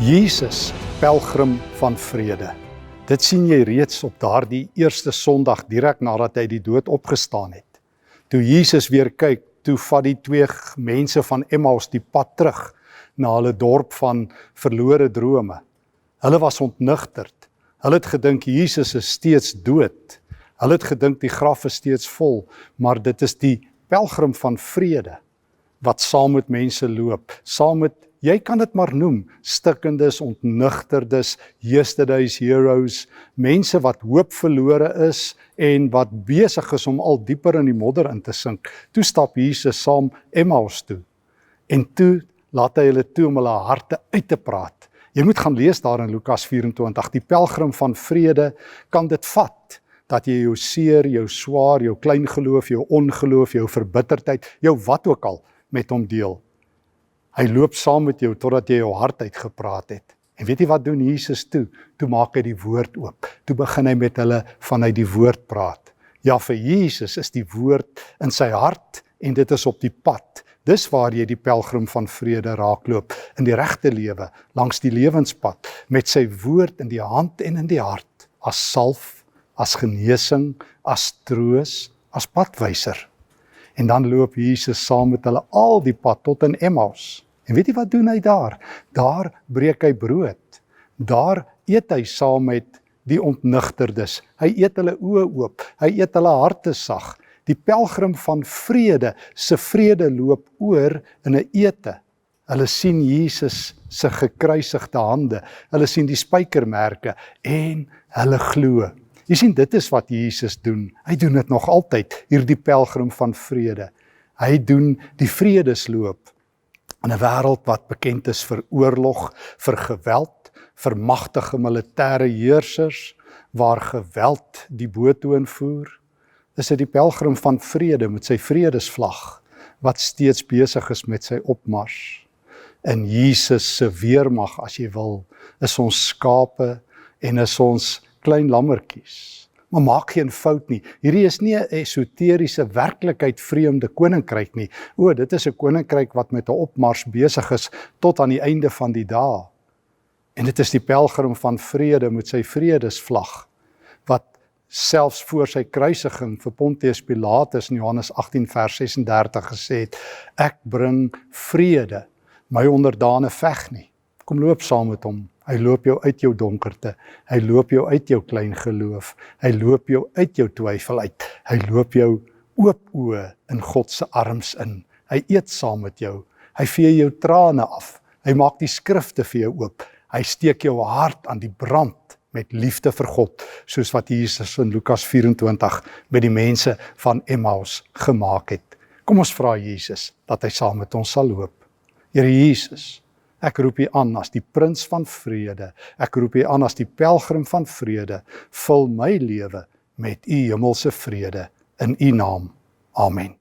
Jesus, pelgrim van vrede. Dit sien jy reeds op daardie eerste Sondag direk nadat hy die dood opgestaan het. Toe Jesus weer kyk, toe vat die twee mense van Emmaus die pad terug na hulle dorp van verlore drome. Hulle was ontnugterd. Hulle het gedink Jesus is steeds dood. Hulle het gedink die graf is steeds vol, maar dit is die pelgrim van vrede wat saam met mense loop, saam met, jy kan dit maar noem, stikkendes, ontnugterdes, yesterday's heroes, mense wat hoop verlore is en wat besig is om al dieper in die modder in te sink. Toe stap Jesus saam Emmaus toe en toe laat hy hulle toe om hulle harte uit te praat. Jy moet gaan lees daar in Lukas 24, die pelgrim van vrede kan dit vat, dat jy jou seer, jou swaar, jou klein geloof, jou ongeloof, jou verbitterdheid, jou wat ook al met hom deel. Hy loop saam met jou totdat jy jou hart uitgepraat het. En weet jy wat doen Jesus toe? Toe maak hy die woord oop. Toe begin hy met hulle vanuit die woord praat. Ja, vir Jesus is die woord in sy hart en dit is op die pad. Dis waar jy die pelgrim van vrede raakloop, in die regte lewe, langs die lewenspad, met sy woord in die hand en in die hart, as salf, as genesing, as troos, as padwyser. En dan loop Jesus saam met hulle al die pad tot in Emmaus. En weet jy wat doen hy daar? Daar breek hy brood. Daar eet hy saam met die ontnugterdes. Hy eet hulle oë oop. Hy eet hulle harte sag. Die pelgrim van vrede, se vrede loop oor in 'n ete. Hulle sien Jesus se gekruisigde hande. Hulle sien die spykermerke en hulle glo. Jy sien, dit is wat Jesus doen. Hy doen dit nog altyd, hierdie pelgrim van vrede. Hy doen die vredesloop in 'n wêreld wat bekend is vir oorlog, vir geweld, vir magtige militêre heersers, waar geweld die boottoon voer. Is dit die pelgrim van vrede met sy vredesvlag, wat steeds besig is met sy opmars. In Jesus se weermag, as jy wil, is ons skape en is ons klein lammertjies. Maar maak geen fout nie. Hierdie is nie 'n esoteriese werklikheid vreemde koninkryk nie. O, dit is 'n koninkryk wat met 'n opmars besig is tot aan die einde van die dae. En dit is die pelgrim van vrede met sy vredesvlag, wat selfs voor sy kruisiging vir Pontius Pilatus in Johannes 18 vers 36 gesê het, ek bring vrede, my onderdane veg nie. Kom loop saam met hom. Hy loop jou uit jou donkerte, hy loop jou uit jou klein geloof, hy loop jou uit jou twyfel uit, hy loop jou oop oë in God se arms in, hy eet saam met jou, hy vee jou trane af, hy maak die skrifte vir jou oop, hy steek jou hart aan die brand met liefde vir God, soos wat Jesus in Lukas 24 met die mense van Emmaus gemaak het. Kom ons vra Jesus dat hy saam met ons sal loop. Here Jesus, ek roep U aan as die prins van vrede, ek roep U aan as die pelgrim van vrede, vul my lewe met U hemelse vrede, in U naam. Amen.